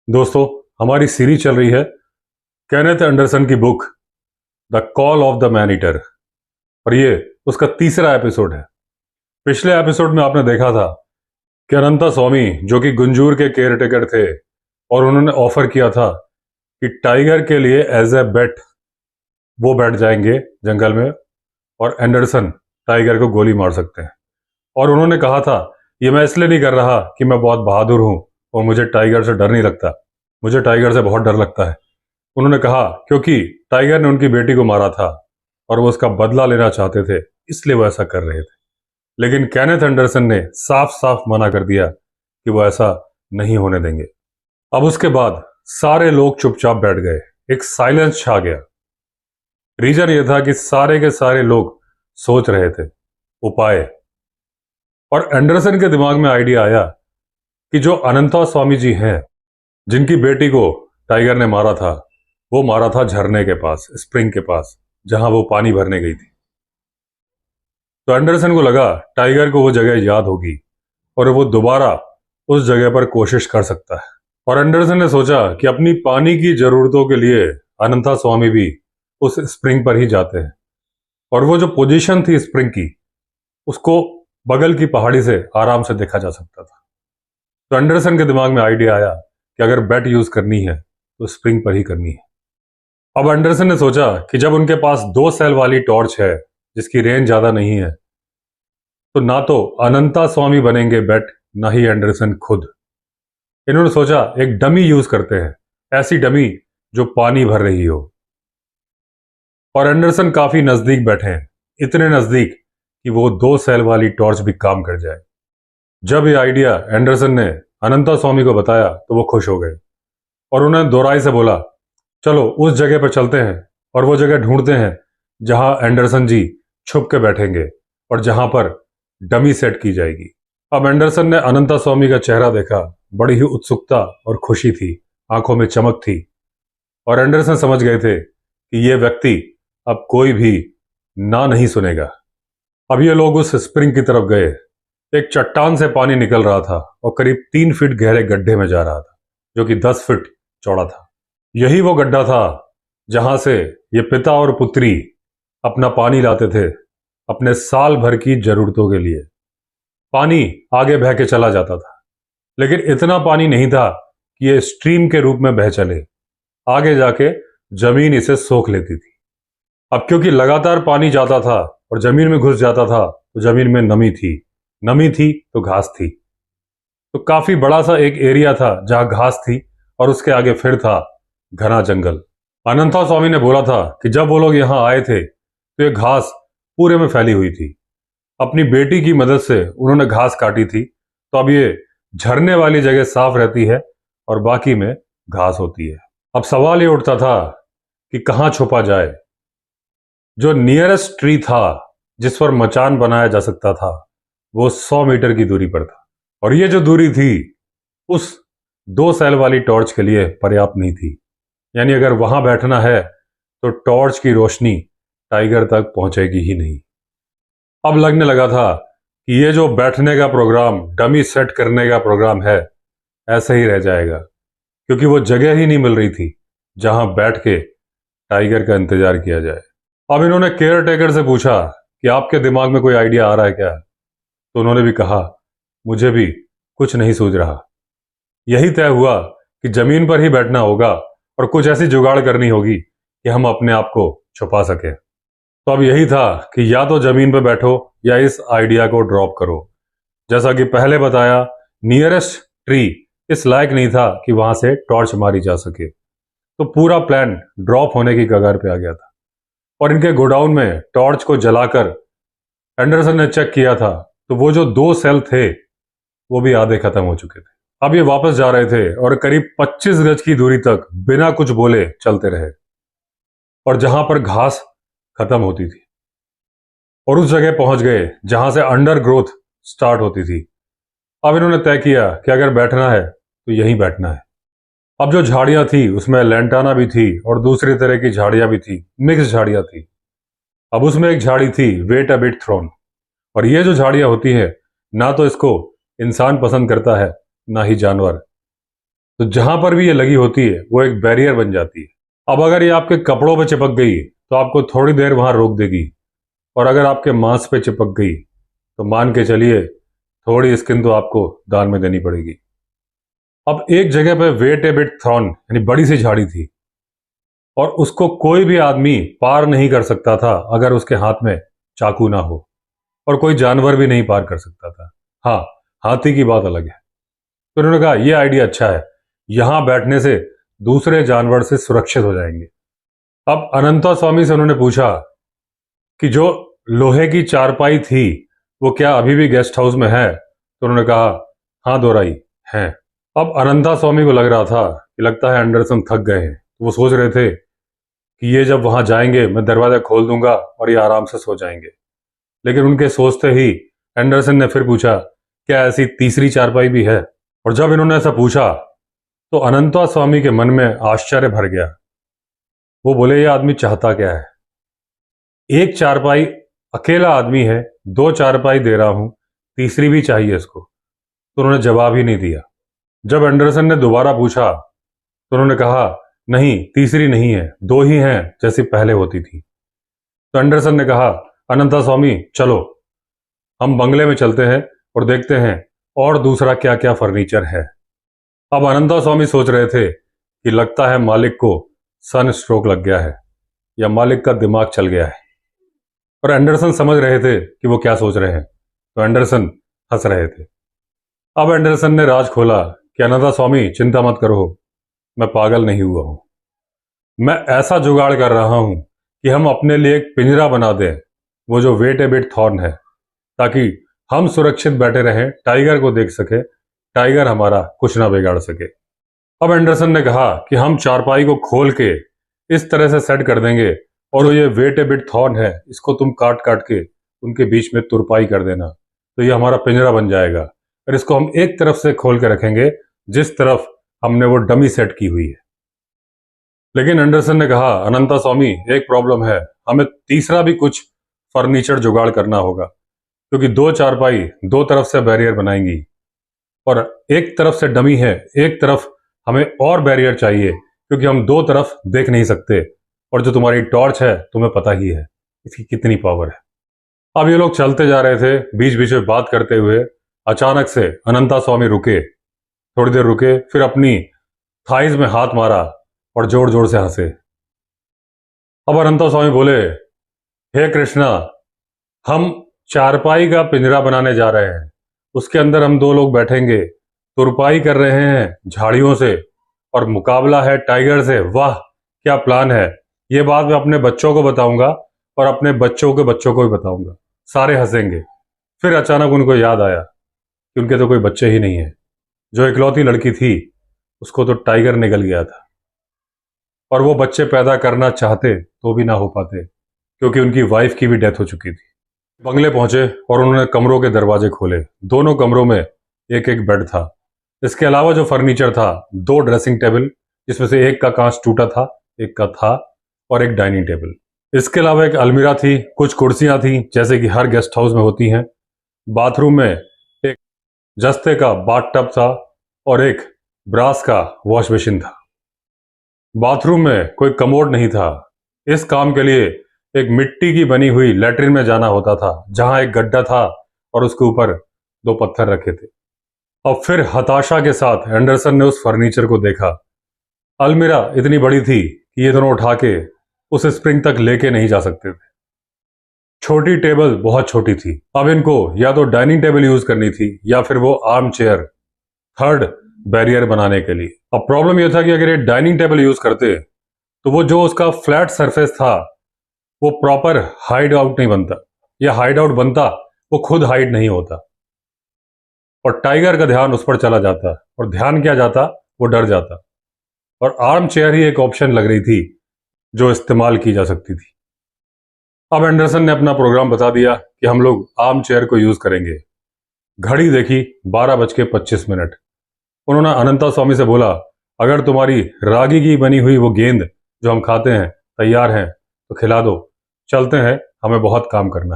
दोस्तों, हमारी सीरीज चल रही है केनेथ एंडरसन की book the call of the man eater और ये उसका तीसरा एपिसोड है। पिछले एपिसोड में आपने देखा था कि अनंता स्वामी जो कि गुंजूर के केयरटेकर थे और उन्होंने ऑफर किया था कि टाइगर के लिए एज ए बेट वो बैठ जाएंगे जंगल में और एंडरसन टाइगर को गोली मार सकते हैं। और उन्होंने कहा था ये मैं इसलिए नहीं कर रहा कि मैं बहुत बहादुर हूं और मुझे टाइगर से डर नहीं लगता, मुझे टाइगर से बहुत डर लगता है। उन्होंने कहा क्योंकि टाइगर ने उनकी बेटी को मारा था और वो उसका बदला लेना चाहते थे, इसलिए वो ऐसा कर रहे थे। लेकिन केनेथ एंडरसन ने साफ साफ मना कर दिया कि वो ऐसा नहीं होने देंगे। अब उसके बाद सारे लोग चुपचाप बैठ गए, एक साइलेंस छा गया। रीजन ये था कि सारे के सारे लोग सोच रहे थे उपाय। और एंडरसन के दिमाग में आइडिया आया कि जो अनंता स्वामी जी हैं जिनकी बेटी को टाइगर ने मारा था, वो मारा था झरने के पास, स्प्रिंग के पास, जहां वो पानी भरने गई थी। तो एंडरसन को लगा टाइगर को वो जगह याद होगी और वो दोबारा उस जगह पर कोशिश कर सकता है। और एंडरसन ने सोचा कि अपनी पानी की जरूरतों के लिए अनंता स्वामी भी उस स्प्रिंग पर ही जाते हैं और वो जो पोजीशन थी स्प्रिंग की, उसको बगल की पहाड़ी से आराम से देखा जा सकता था। तो एंडरसन के दिमाग में आइडिया आया कि अगर बेट यूज करनी है तो स्प्रिंग पर ही करनी है। अब एंडरसन ने सोचा कि जब उनके पास 2 सेल वाली टॉर्च है जिसकी रेंज ज्यादा नहीं है, तो ना तो अनंता स्वामी बनेंगे बेट, ना ही एंडरसन खुद। इन्होंने सोचा एक डमी यूज करते हैं, ऐसी डमी जो पानी भर रही हो। और एंडरसन काफी नजदीक बैठे हैं, इतने नजदीक कि वो 2 सेल वाली टॉर्च भी काम कर जाए। जब ये आइडिया एंडरसन ने अनंता स्वामी को बताया तो वो खुश हो गए और उन्होंने दोहराई से बोला चलो उस जगह पर चलते हैं और वो जगह ढूंढते हैं जहां एंडरसन जी छुप के बैठेंगे और जहां पर डमी सेट की जाएगी। अब एंडरसन ने अनंता स्वामी का चेहरा देखा, बड़ी ही उत्सुकता और खुशी थी, आंखों में चमक थी। और एंडरसन समझ गए थे कि ये व्यक्ति अब कोई भी ना नहीं सुनेगा। अब ये लोग उस स्प्रिंग की तरफ गए। एक चट्टान से पानी निकल रहा था और करीब 3 फीट गहरे गड्ढे में जा रहा था जो कि 10 फीट चौड़ा था। यही वो गड्ढा था जहां से ये पिता और पुत्री अपना पानी लाते थे अपने साल भर की जरूरतों के लिए। पानी आगे बह के चला जाता था, लेकिन इतना पानी नहीं था कि ये स्ट्रीम के रूप में बह चले। आगे जाके जमीन इसे सोख लेती थी। अब क्योंकि लगातार पानी जाता था और जमीन में घुस जाता था, तो जमीन में नमी थी, नमी थी तो घास थी। तो काफी बड़ा सा एक एरिया था जहां घास थी और उसके आगे फिर था घना जंगल। अनंता स्वामी ने बोला था कि जब वो लोग यहाँ आए थे तो ये घास पूरे में फैली हुई थी। अपनी बेटी की मदद से उन्होंने घास काटी थी, तो अब ये झरने वाली जगह साफ रहती है और बाकी में घास होती है। अब सवाल ये उठता था कि कहाँ छुपा जाए। जो नियरेस्ट ट्री था जिस पर मचान बनाया जा सकता था वो 100 मीटर की दूरी पर था और ये जो दूरी थी उस 2 सेल वाली टॉर्च के लिए पर्याप्त नहीं थी। यानी अगर वहां बैठना है तो टॉर्च की रोशनी टाइगर तक पहुंचेगी ही नहीं। अब लगने लगा था कि ये जो बैठने का प्रोग्राम, डमी सेट करने का प्रोग्राम है, ऐसे ही रह जाएगा, क्योंकि वो जगह ही नहीं मिल रही थी जहां बैठ के टाइगर का इंतजार किया जाए। अब इन्होंने केयर टेकर से पूछा कि आपके दिमाग में कोई आइडिया आ रहा है क्या? तो उन्होंने भी कहा मुझे भी कुछ नहीं सूझ रहा। यही तय हुआ कि जमीन पर ही बैठना होगा और कुछ ऐसी जुगाड़ करनी होगी कि हम अपने आप को छुपा सके। तो अब यही था कि या तो जमीन पर बैठो या इस आइडिया को ड्रॉप करो। जैसा कि पहले बताया, नियरेस्ट ट्री इस लायक नहीं था कि वहां से टॉर्च मारी जा सके, तो पूरा प्लान ड्रॉप होने की कगार पे आ गया था। और इनके गोडाउन में टॉर्च को जलाकर एंडरसन ने चेक किया था तो वो जो 2 सेल थे वो भी आधे खत्म हो चुके थे। अब ये वापस जा रहे थे और करीब 25 गज की दूरी तक बिना कुछ बोले चलते रहे और जहां पर घास खत्म होती थी और उस जगह पहुंच गए जहां से अंडर ग्रोथ स्टार्ट होती थी। अब इन्होंने तय किया कि अगर बैठना है तो यहीं बैठना है। अब जो झाड़ियां थी उसमें लैंटाना भी थी और दूसरी तरह की झाड़ियां भी थी, मिक्स झाड़ियां थी। अब उसमें एक झाड़ी थी वेट अ बिट थ्रोन, और ये जो झाड़ियां होती है ना तो इसको इंसान पसंद करता है ना ही जानवर। तो जहां पर भी ये लगी होती है वो एक बैरियर बन जाती है। अब अगर ये आपके कपड़ों पे चिपक गई तो आपको थोड़ी देर वहां रोक देगी, और अगर आपके मांस पे चिपक गई तो मान के चलिए थोड़ी स्किन तो आपको दान में देनी पड़ेगी। अब एक जगह पे वेट ए बिट थॉर्न यानी बड़ी सी झाड़ी थी, और उसको कोई भी आदमी पार नहीं कर सकता था अगर उसके हाथ में चाकू ना हो, और कोई जानवर भी नहीं पार कर सकता था। हाँ, हाथी की बात अलग है। तो उन्होंने कहा यह आइडिया अच्छा है, यहां बैठने से दूसरे जानवर से सुरक्षित हो जाएंगे। अब अनंता स्वामी से उन्होंने पूछा कि जो लोहे की चारपाई थी वो क्या अभी भी गेस्ट हाउस में है? तो उन्होंने कहा हाँ दोराई है। अब अनंता स्वामी को लग रहा था कि लगता है एंडरसन थक गए हैं। तो वो सोच रहे थे कि ये जब वहां जाएंगे मैं दरवाजा खोल दूंगा और ये आराम से सो जाएंगे। लेकिन उनके सोचते ही एंडरसन ने फिर पूछा क्या ऐसी तीसरी चारपाई भी है? और जब इन्होंने ऐसा पूछा तो अनंता स्वामी के मन में आश्चर्य भर गया। वो बोले ये आदमी चाहता क्या है? एक चारपाई, अकेला आदमी है, दो चारपाई दे रहा हूं, तीसरी भी चाहिए इसको। तो उन्होंने जवाब ही नहीं दिया। जब एंडरसन ने दोबारा पूछा तो उन्होंने कहा नहीं, तीसरी नहीं है, दो ही हैं जैसी पहले होती थी। तो एंडरसन ने कहा अनंता स्वामी चलो हम बंगले में चलते हैं और देखते हैं और दूसरा क्या क्या फर्नीचर है। अब अनंता स्वामी सोच रहे थे कि लगता है मालिक को सन स्ट्रोक लग गया है या मालिक का दिमाग चल गया है। और एंडरसन समझ रहे थे कि वो क्या सोच रहे हैं, तो एंडरसन हंस रहे थे। अब एंडरसन ने राज खोला कि अनंता स्वामी चिंता मत करो, मैं पागल नहीं हुआ हूं। मैं ऐसा जुगाड़ कर रहा हूं कि हम अपने लिए एक पिंजरा बना दें, वो जो वेट ए बिट थॉर्न है, ताकि हम सुरक्षित बैठे रहें, टाइगर को देख सके, टाइगर हमारा कुछ ना बिगाड़ सके। अब एंडरसन ने कहा कि हम चारपाई को खोल के इस तरह से सेट कर देंगे, और ये वेट ए बिट थॉर्न है इसको तुम काट काट के उनके बीच में तुरपाई कर देना, तो ये हमारा पिंजरा बन जाएगा। और इसको हम एक तरफ से खोल के रखेंगे जिस तरफ हमने वो डमी सेट की हुई है। लेकिन एंडरसन ने कहा अनंता स्वामी एक प्रॉब्लम है, हमें तीसरा भी कुछ फर्नीचर जुगाड़ करना होगा, क्योंकि दो चारपाई दो तरफ से बैरियर बनाएंगी और एक तरफ से डमी है, एक तरफ हमें और बैरियर चाहिए क्योंकि हम दो तरफ देख नहीं सकते। और जो तुम्हारी टॉर्च है तुम्हें पता ही है इसकी कितनी पावर है। अब ये लोग चलते जा रहे थे, बीच बीच में बात करते हुए। अचानक से अनंता स्वामी रुके, थोड़ी देर रुके, फिर अपनी थाइज में हाथ मारा और जोर जोर से हंसे। अब अनंता स्वामी बोले हे कृष्णा, हम चारपाई का पिंजरा बनाने जा रहे हैं, उसके अंदर हम दो लोग बैठेंगे, तुरपाई कर रहे हैं झाड़ियों से, और मुकाबला है टाइगर से। वाह क्या प्लान है, ये बात मैं अपने बच्चों को बताऊंगा और अपने बच्चों के बच्चों को भी बताऊंगा, सारे हंसेंगे। फिर अचानक उनको याद आया कि उनके तो कोई बच्चे ही नहीं है, जो इकलौती लड़की थी उसको तो टाइगर निगल गया था, और वो बच्चे पैदा करना चाहते तो भी ना हो पाते क्योंकि उनकी वाइफ की भी डेथ हो चुकी थी। बंगले पहुंचे और उन्होंने कमरों के दरवाजे खोले। दोनों कमरों में एक एक बेड था। इसके अलावा जो फर्नीचर था, दो ड्रेसिंग टेबल जिसमें से एक का कांच टूटा था, एक का था, और एक डाइनिंग टेबल। इसके अलावा एक अलमीरा थी, कुछ कुर्सियां थी जैसे कि हर गेस्ट हाउस में होती हैं। बाथरूम में एक जस्ते का बाथ टब था और एक ब्रास का वॉश बेसिन था। बाथरूम में कोई कमोड नहीं था। इस काम के लिए एक मिट्टी की बनी हुई लैट्रिन में जाना होता था, जहां एक गड्ढा था और उसके ऊपर दो पत्थर रखे थे। और फिर हताशा के साथ एंडरसन ने उस फर्नीचर को देखा। अलमीरा इतनी बड़ी थी कि ये दोनों उठा के उस स्प्रिंग तक लेके नहीं जा सकते थे। छोटी टेबल बहुत छोटी थी। अब इनको या तो डाइनिंग टेबल यूज करनी थी या फिर वो आर्म चेयर, थर्ड बैरियर बनाने के लिए। अब प्रॉब्लम यह था कि अगर ये डाइनिंग टेबल यूज करते तो वो जो उसका फ्लैट सरफेस था वो प्रॉपर हाइड आउट नहीं बनता, या हाइड आउट बनता वो खुद हाइड नहीं होता, और टाइगर का ध्यान उस पर चला जाता, और ध्यान क्या जाता, वो डर जाता। और आर्म चेयर ही एक ऑप्शन लग रही थी जो इस्तेमाल की जा सकती थी। अब एंडरसन ने अपना प्रोग्राम बता दिया कि हम लोग आर्म चेयर को यूज करेंगे। घड़ी देखी 12:25। उन्होंने अनंता स्वामी से बोला अगर तुम्हारी रागी की बनी हुई वो गेंद जो हम खाते हैं तैयार है तो खिला दो, चलते हैं, हमें बहुत काम करना है।